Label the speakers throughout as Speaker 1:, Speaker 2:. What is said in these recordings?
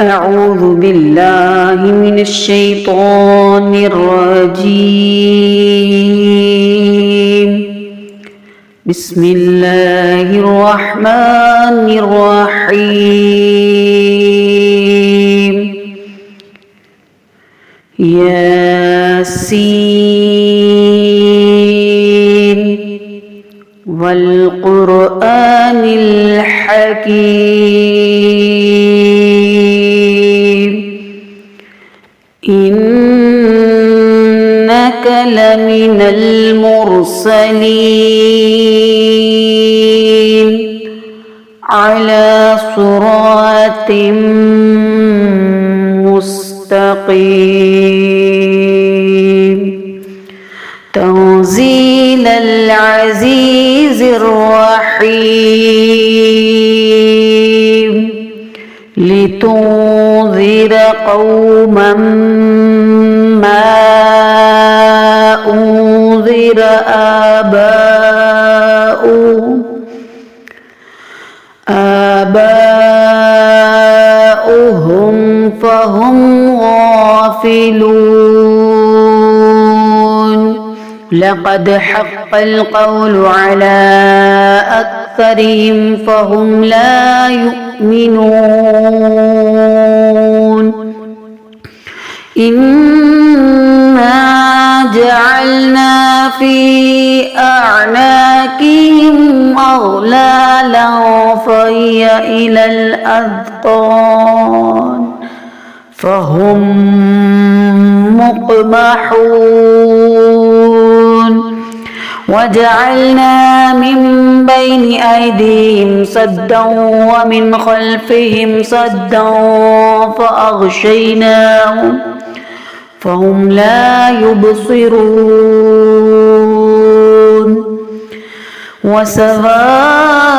Speaker 1: أعوذ بالله من الشيطان الرجيم. بسم الله الرحمن الرحيم. ياسين والقرآن الحكيم إنك لمن المرسلين على صراط مستقيم تنزيل العزيز الرحيم لتنذر قوما ما أنذر آباؤهم فهم غافلون لقد حق القول على أكثرهم فهم لا يؤمنون إنا جعلنا في أعناقهم أغلالا فهي إلى الأذقان فهم مقمحون وجعلنا من بين أيديهم سدا ومن خلفهم سدا فأغشيناهم فهم لا يبصرون وسواء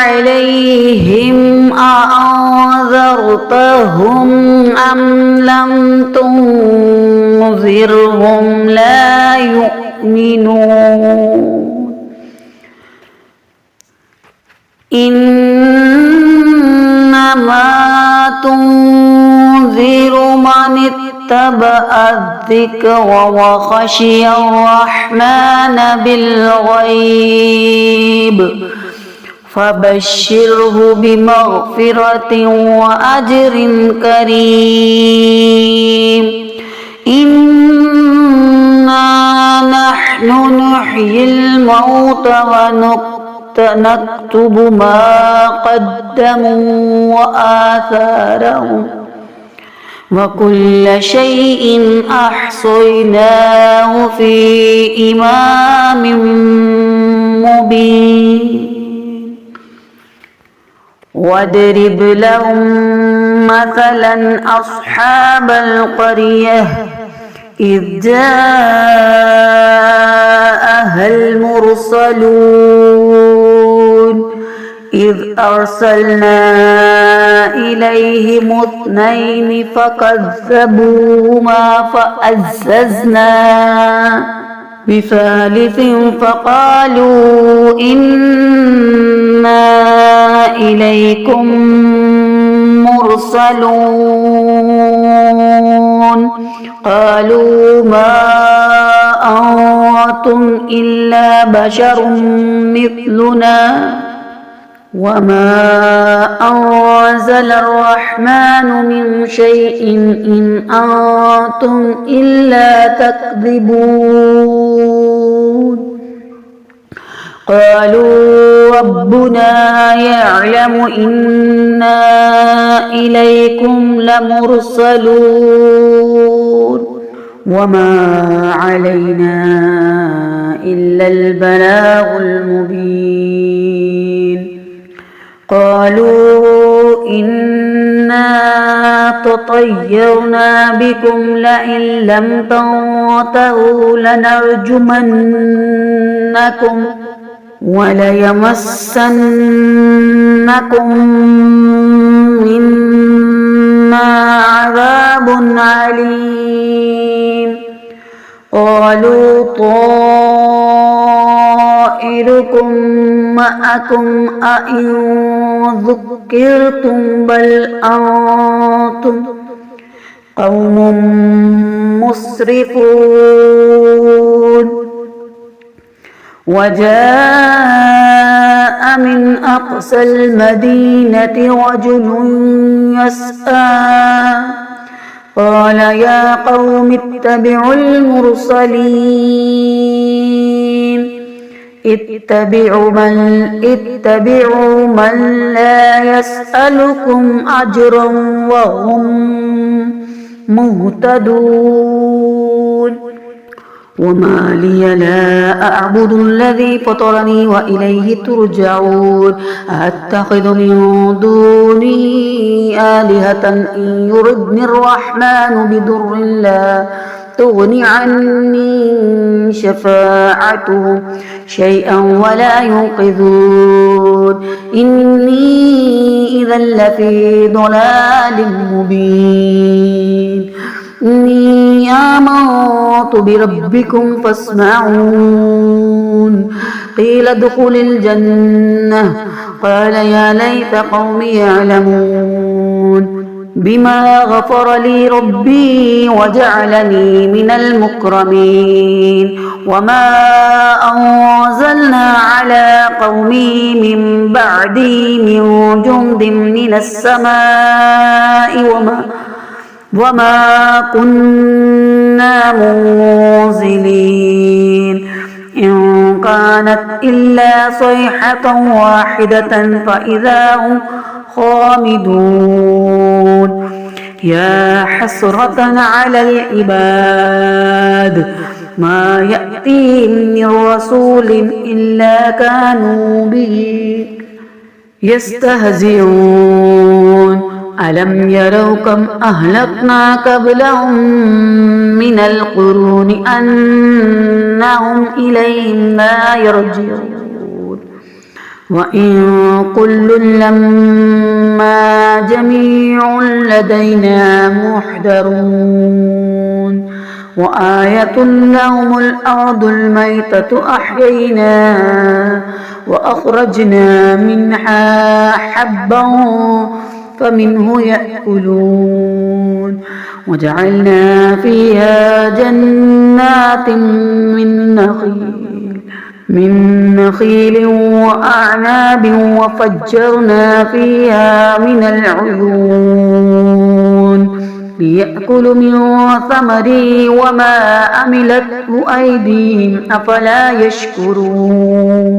Speaker 1: عليهم أأنذرتهم أم لم تنذرهم لا يؤمنون إنما تنذر من اتبع الذكر وخشي الرحمن بالغيب فبشره بمغفرة وأجر كريم إنا نحن نحيي الموتى ونكتب ما قدموا وآثارهم وكل شيء أحصيناه في إمام مبين واضرب لهم مثلا أصحاب القرية إذ جاءها المرسلون إذ أرسلنا إليهم اثنين فكذبوهما فعززنا بثالث فقالوا إنا إليكم مرسلون قالوا ما أنتم إلا بشر مثلنا وما أنزل الرحمن من شيء إن أنتم إلا تكذبون قالوا ربنا يعلم إنا إليكم لمرسلون وما علينا إلا البلاغ المبين قالوا إنا تطيرنا بكم لئن لم تنتهوا لنرجمنكم وليمسنكم منا عذاب عليم قالوا طائركم معكم أئن ذكرتم بل أنتم قوم مسرفون وجاء من أقصى المدينة رجل يسعى قال يا قوم اتبعوا المرسلين اتبعوا من لا يسألكم أجرا وهم مهتدون وما لي لا أعبد الذي فطرني وإليه ترجعون أتخذ من دونه آلهة إن يردني الرحمن بضر لا تغن عني شفاعتهم شيئا ولا ينقذون إني إذا لفي ضلال مبين إني آمنت بربكم فاسمعون قيل ادخل الجنة قال يا ليت قومي يعلمون بما غفر لي ربي وجعلني من المكرمين وما أنزلنا على قومي من بعدي من جند من السماء وما كنا منزلين إن كانت إلا صيحة واحدة فإذا هم خامدون يا حسرة على العباد ما يأتيهم من رسول إلا كانوا به يستهزئون ألم يروا كم أهلكنا قبلهم من القرون أنهم إليهم لا يرجعون وإن كل لما جميع لدينا محضرون وآية لهم الأرض الميتة أحييناها وأخرجنا منها حبا فمنه يأكلون وجعلنا فيها جنات من نخيل وأعناب وفجرنا فيها من العيون ليأكلوا من ثمره وما عملته أيديهم أفلا يشكرون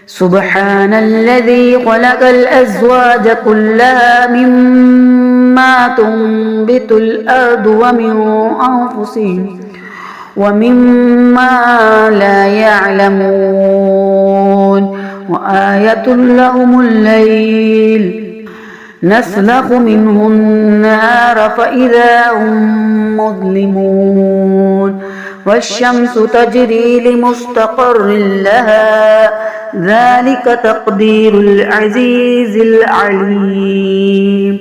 Speaker 1: سبحان الذي خلق الأزواج كلها مما تنبت الأرض ومن أنفسهم ومما لا يعلمون وآية لهم الليل نسلخ منه النار فإذا هم مظلمون والشمس تجري لمستقر لها ذلك تقدير العزيز العليم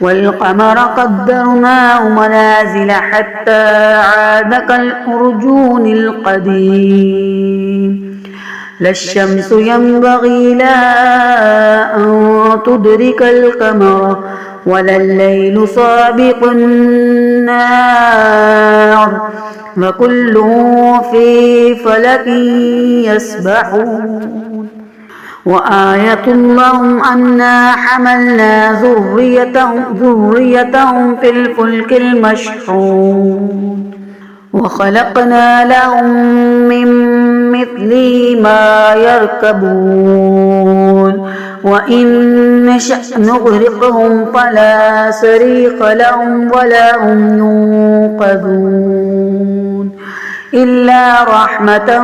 Speaker 1: والقمر قدرناه منازل حتى عاد كالأرجون القديم لا الشمس ينبغي لها أن تدرك القمر ولا الليل سابق النار وكل في فلك يسبحون وآية لهم أنا حملنا ذريتهم في الفلك المشحون وخلقنا لهم من مثله ما يركبون وإن نشأ نغرقهم فلا صريخ لهم ولا هم ينقذون إلا رحمة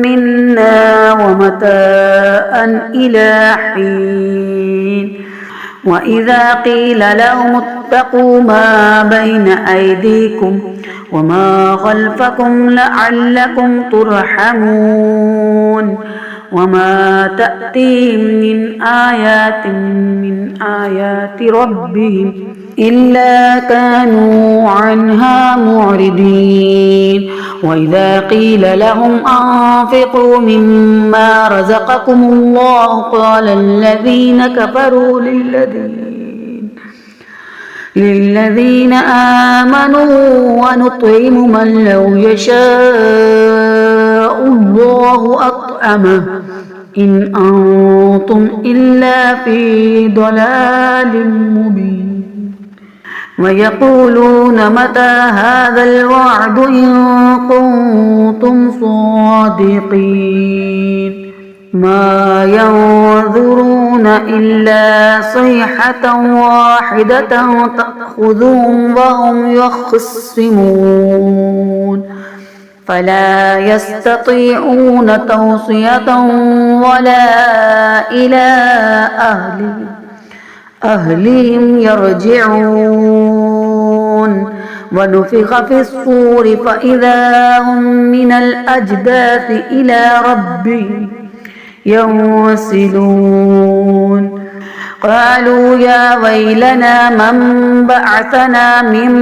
Speaker 1: منا ومتاعا إلى حين وإذا قيل لهم اتقوا ما بين أيديكم وما خلفكم لعلكم ترحمون وما تأتيهم من آيات ربهم إلا كانوا عنها معرضين وإذا قيل لهم أنفقوا مما رزقكم الله قال الذين كفروا للذين آمنوا ونطعم من لو يشاء الله أطعمه إن أنتم إلا في ضلال مبين ويقولون متى هذا الوعد إن كنتم صادقين ما ينظرون إلا صيحة واحدة تأخذهم وهم يخصمون فلا يستطيعون توصية ولا إلى أهلهم يرجعون ونفخ في الصور فإذا هم من الأجداث إلى ربهم ينسلون قالوا يا ويلنا من بعثنا من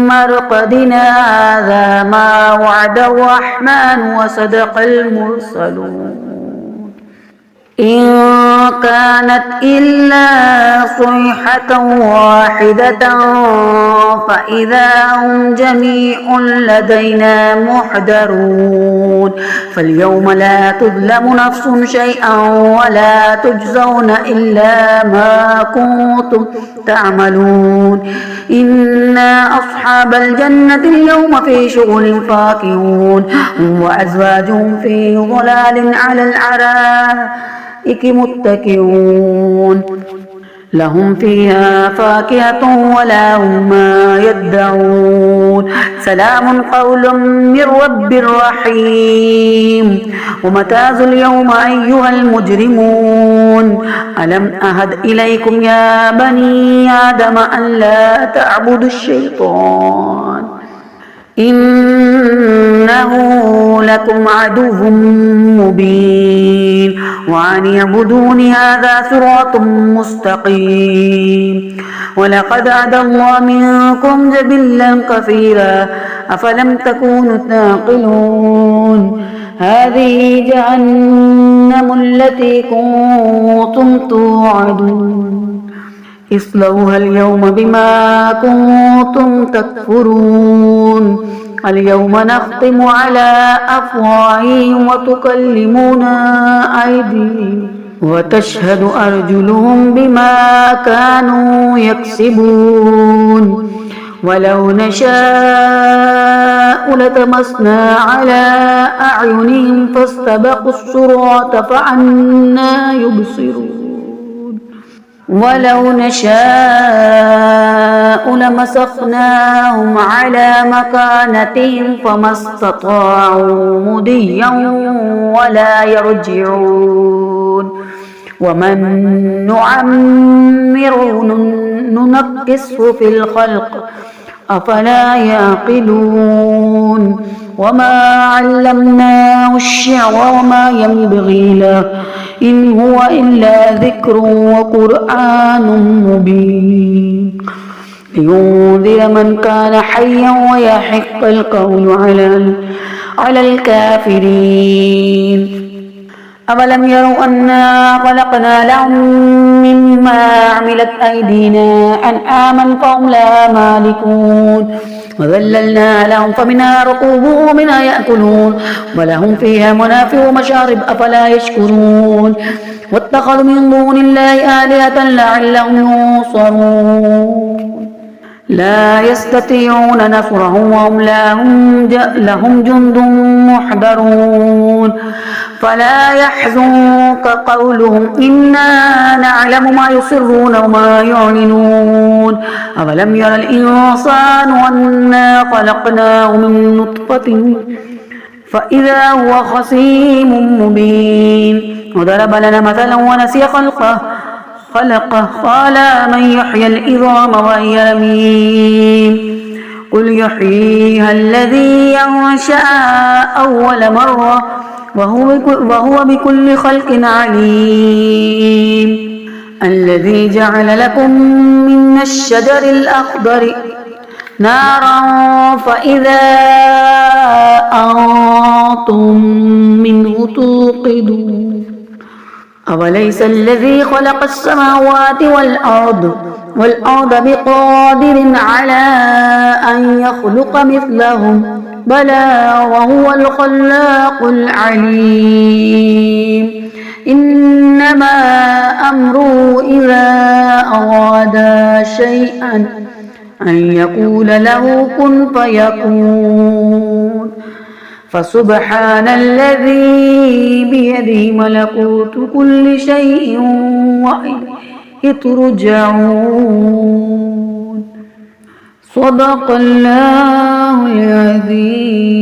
Speaker 1: مرقدنا هذا ما وعد الرحمن وصدق المرسلون إن كانت إلا صيحة واحدة فإذا هم جميع لدينا محضرون فاليوم لا تظلم نفس شيئا ولا تجزون إلا ما كنتم تعملون إنا أصحاب الجنة اليوم في شغل فاكهون وأزواجهم في ظلال على الأرائك متكئون لهم فيها فاكهة ولا هم ما يدعون سلام قول من رب رحيم ومتاز اليوم أيها المجرمون ألم أهد إليكم يا بني آدم أن لا تعبدوا الشيطان إنه لكم عدو مبين وأن اعبدوني هذا صراط مستقيم ولقد هدى الله منكم جبلا كثيرا أفلم تكونوا تعقلون هذه جهنم التي كنتم توعدون اصلوها اليوم بما كنتم تكفرون اليوم نختم على أفواههم وتكلمنا أيديهم وتشهد أرجلهم بما كانوا يكسبون ولو نشاء لطمسنا على أعينهم فاستبقوا الصراط فأنى يبصرون ولو نشاء لمسخناهم على مكانتهم فما استطاعوا مضيا ولا يرجعون ومن نعمره ننكسه في الخلق أفلا يعقلون وما علمناه الشعر وما ينبغي له إن هو إلا ذكر وقرآن مبين لينذر من كان حيا ويحق القول على الكافرين أولم يروا أنا خلقنا لهم مما عملت أيدينا أنعاما فهم لا مالكون وذللنا لهم فمنها ركوبهم ومنها يأكلون ولهم فيها منافع ومشارب أفلا يشكرون واتخذوا من دون الله آلهة لعلهم ينصرون لا يستطيعون نصرهم وهم لهم جند محضرون فلا يحزنك قولهم إنا نعلم ما يسرون وما يعلنون أولم ير الإنسان أنا خلقناه من نطفة فإذا هو خصيم مبين وضرب لنا مثلا ونسي خلقه قال من يحيي العظام وهي رميم قل يحييها الذي أنشأها أول مرة وهو بكل خلق عليم الذي جعل لكم من الشجر الأخضر نارا فإذا أنتم منه توقدون أوليس الذي خلق السماوات والأرض بقادر على أن يخلق مثلهم بلى وهو الخلاق العليم إنما أمره إذا أراد شيئا أن يقول له كن فيكون فسبحان الذي بيده ملكوت كل شيء وإليه ترجعون صدق الله العظيم.